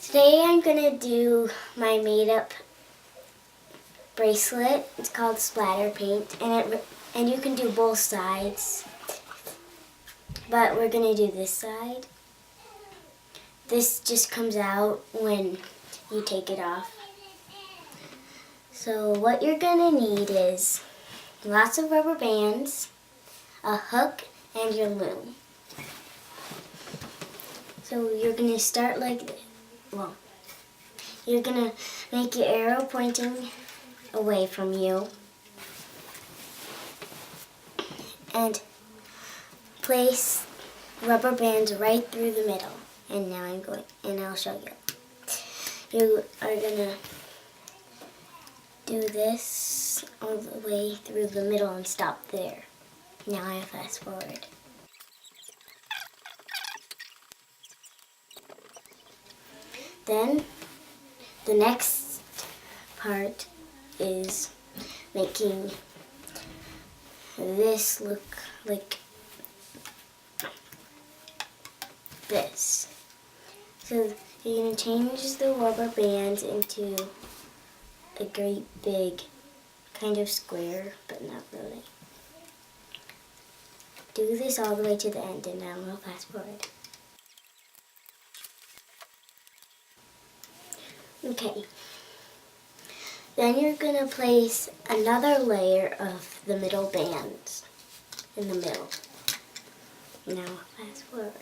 Today I'm going to do my made-up bracelet. It's called Splatter Paint, and you can do both sides, but we're going to do this side. This just comes out when you take it off. So what you're going to need is lots of rubber bands, a hook, and your loom. So you're going to start like this. Well, you're going to make your arrow pointing away from you and place rubber bands right through the middle. And now I'll show you. You are going to do this all the way through the middle and stop there. Now I fast forward. Then the next part is making this look like this. So you're going to change the rubber bands into a great big kind of square, but not really. Do this all the way to the end, and now we'll fast forward. Okay. Then you're going to place another layer of the middle bands in the middle. Now fast forward.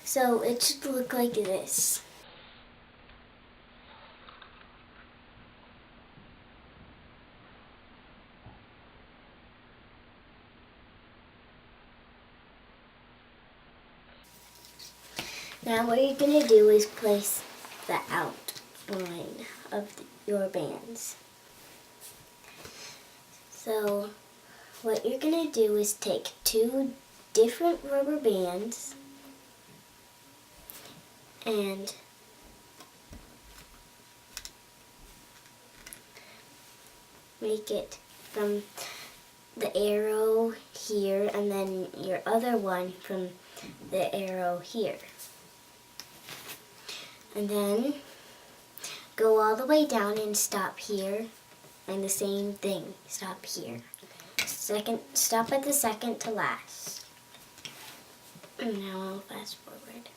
So it should look like this. Now what you're going to do is place the outline of your bands. So what you're going to do is take two different rubber bands and make it from the arrow here and then your other one from the arrow here. And then go all the way down and stop here, and the same thing, stop here. Stop at the second to last. And now I'll fast forward.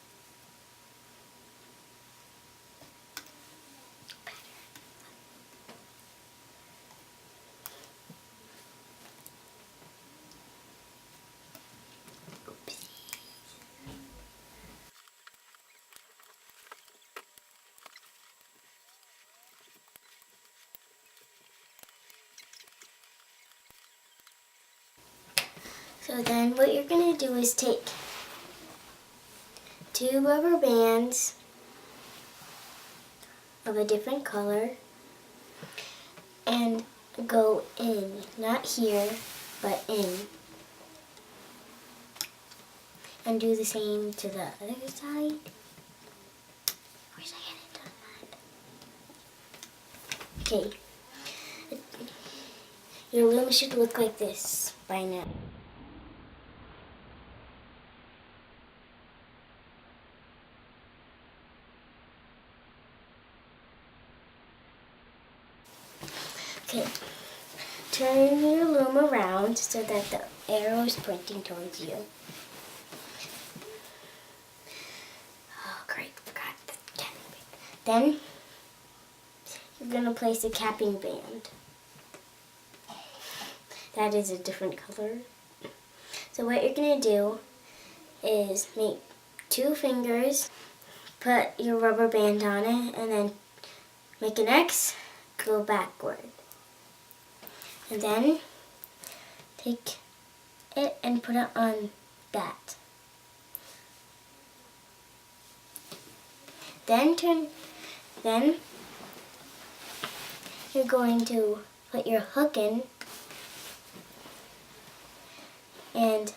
So then what you're going to do is take two rubber bands of a different color and go in, not here, but in. And do the same to the other side. Wish I hadn't done that. Okay. Your loom should look like this by now. Okay, turn your loom around so that the arrow is pointing towards you. Oh, great, forgot the capping band. Then, you're going to place a capping band. That is a different color. So what you're going to do is make two fingers, put your rubber band on it, and then make an X, go backward. And then take it and put it on that. Then you're going to put your hook in and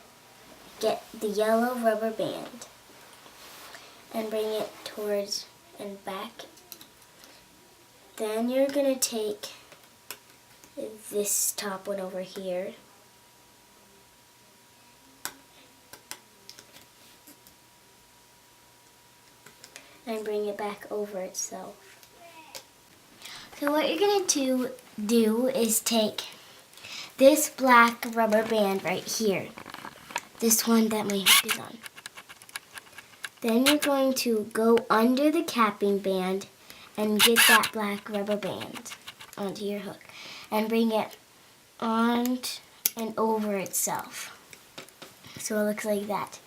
get the yellow rubber band. and bring it towards and back. Then you're going to take this top one over here and bring it back over itself. So what you're going to do is take this black rubber band right here, this one that my hook is on. Then you're going to go under the capping band and get that black rubber band onto your hook and bring it on and over itself. So it looks like that.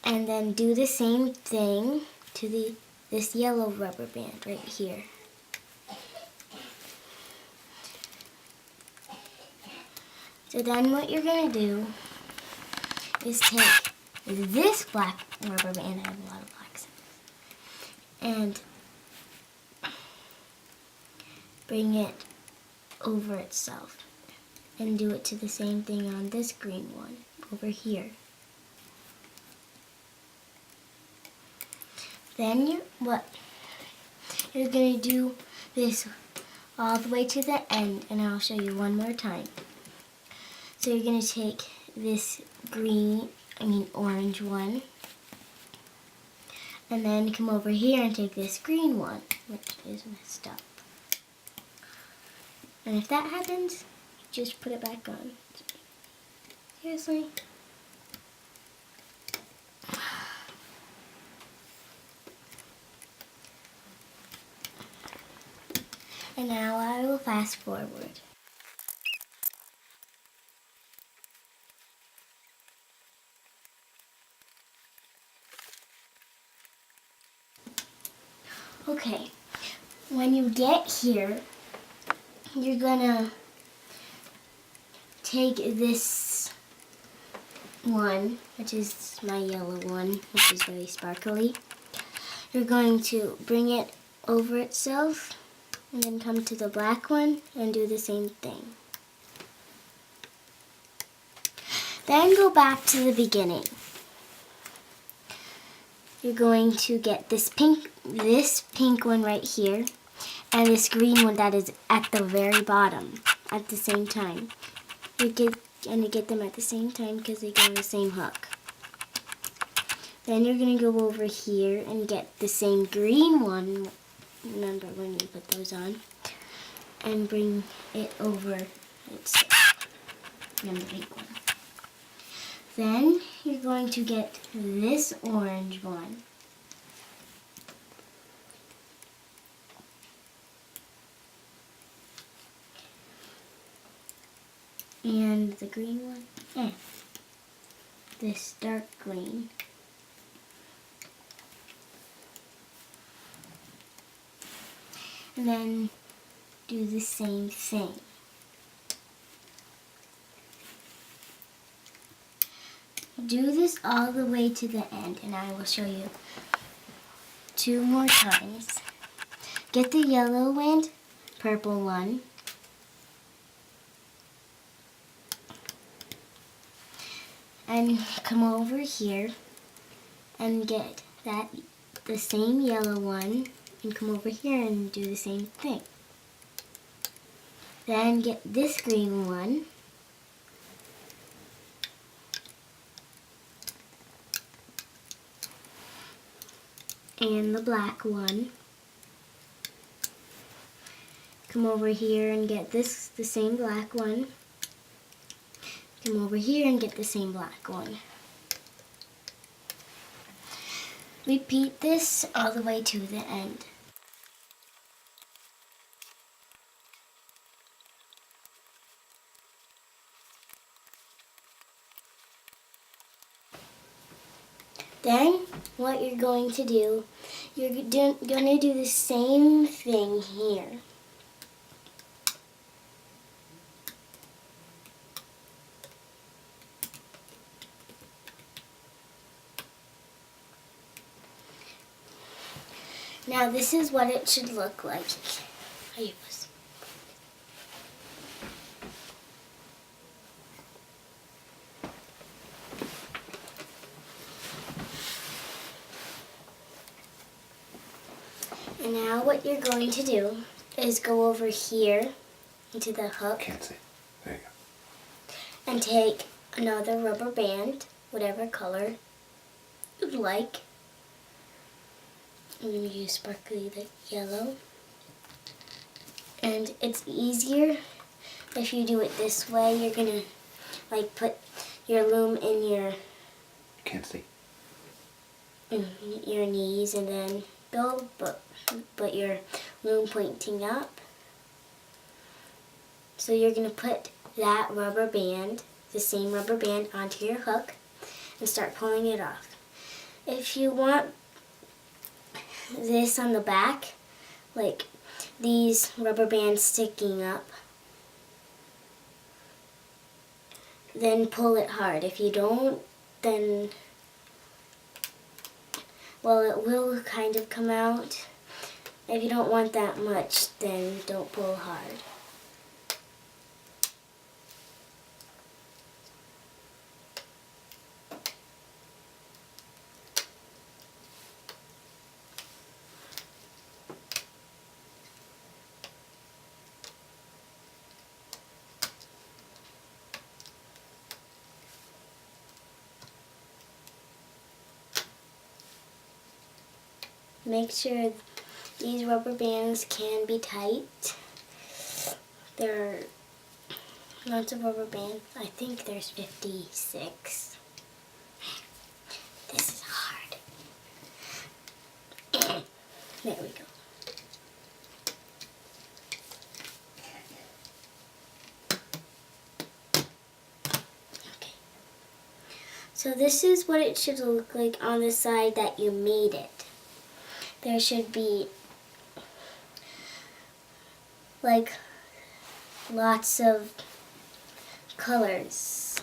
And then do the same thing to this yellow rubber band right here. So then what you're going to do is take this black rubber band, I have a lot of blacks, and bring it over itself. And do it to the same thing on this green one over here. Then you're going to do this all the way to the end, and I'll show you one more time. So you're going to take this orange one, and then come over here and take this green one, which is messed up. And if that happens, just put it back on. Seriously. And now I will fast forward. Okay, when you get here, you're gonna take this one, which is my yellow one, which is very sparkly. You're going to bring it over itself and then come to the black one and do the same thing. Then go back to the beginning. You're going to get this pink one right here and this green one that is at the very bottom at the same time. You get them at the same time because they go on the same hook. Then you're going to go over here and get the same green one, remember when you put those on, and bring it over itself, and the pink one. Then you're going to get this orange one. And the green one, this dark green. And then do the same thing. Do this all the way to the end, and I will show you 2 more times. Get the yellow and purple one. And come over here and get the same yellow one and come over here and do the same thing. Then get this green one and the black one. Come over here and get the same black one. Come over here and get the same black one. Repeat this all the way to the end. Then what you're going to do, you're going to do the same thing here. Now this is what it should look like. And now what you're going to do is go over here into the hook. Can't see. There you go. And take another rubber band, whatever color you'd like. I'm going to use sparkly yellow. And it's easier if you do it this way. You're going to like put your loom in your Can't see. your knees and then go, but your loom pointing up. So you're going to put that rubber band, the same rubber band, onto your hook and start pulling it off. If you want this on the back, like these rubber bands sticking up, then pull it hard. If you don't, then, well, it will kind of come out. If you don't want that much, then don't pull hard. Make sure these rubber bands can be tight. There are lots of rubber bands. I think there's 56. This is hard. There we go. Okay. So this is what it should look like on the side that you made it. There should be like lots of colors.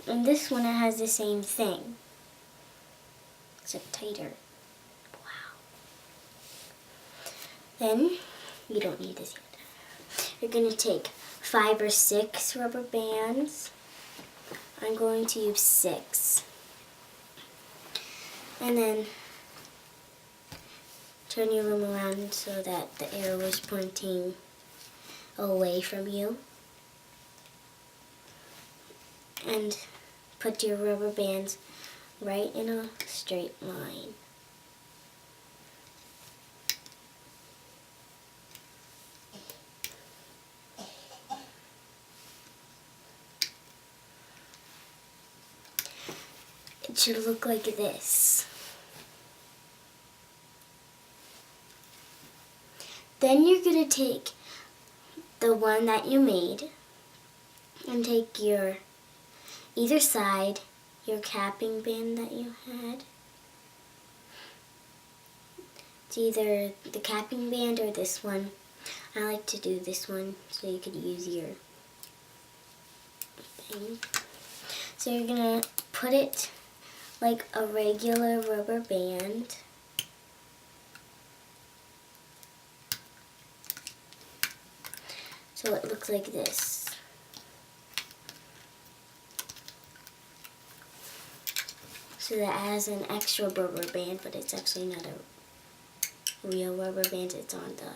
And this one, it has the same thing, except tighter. Wow. Then, you don't need this yet. You're going to take 5 or 6 rubber bands. I'm going to use 6. And then turn your loom around so that the arrow is pointing away from you. And put your rubber bands right in a straight line. It should look like this. Then you're going to take the one that you made and take your either side, your capping band that you had. It's either the capping band or this one. I like to do this one so you could use your thing. So you're going to put it like a regular rubber band. So it looks like this. So that has an extra rubber band, but it's actually not a real rubber band, it's on the...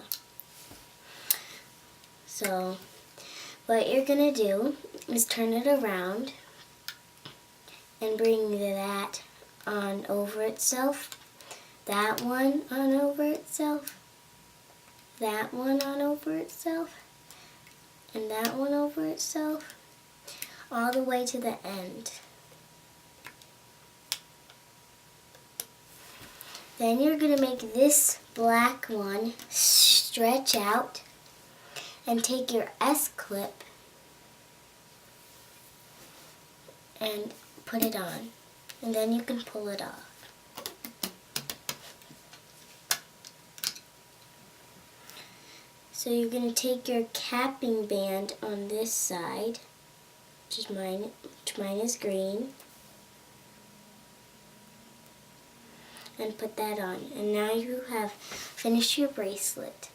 So what you're gonna do is turn it around and bring that on over itself, that one on over itself, that one on over itself, and that one over itself, all the way to the end. Then you're going to make this black one stretch out and take your S-clip and put it on, and then you can pull it off. So you're going to take your capping band on this side, which mine is green, and put that on. And now you have finished your bracelet.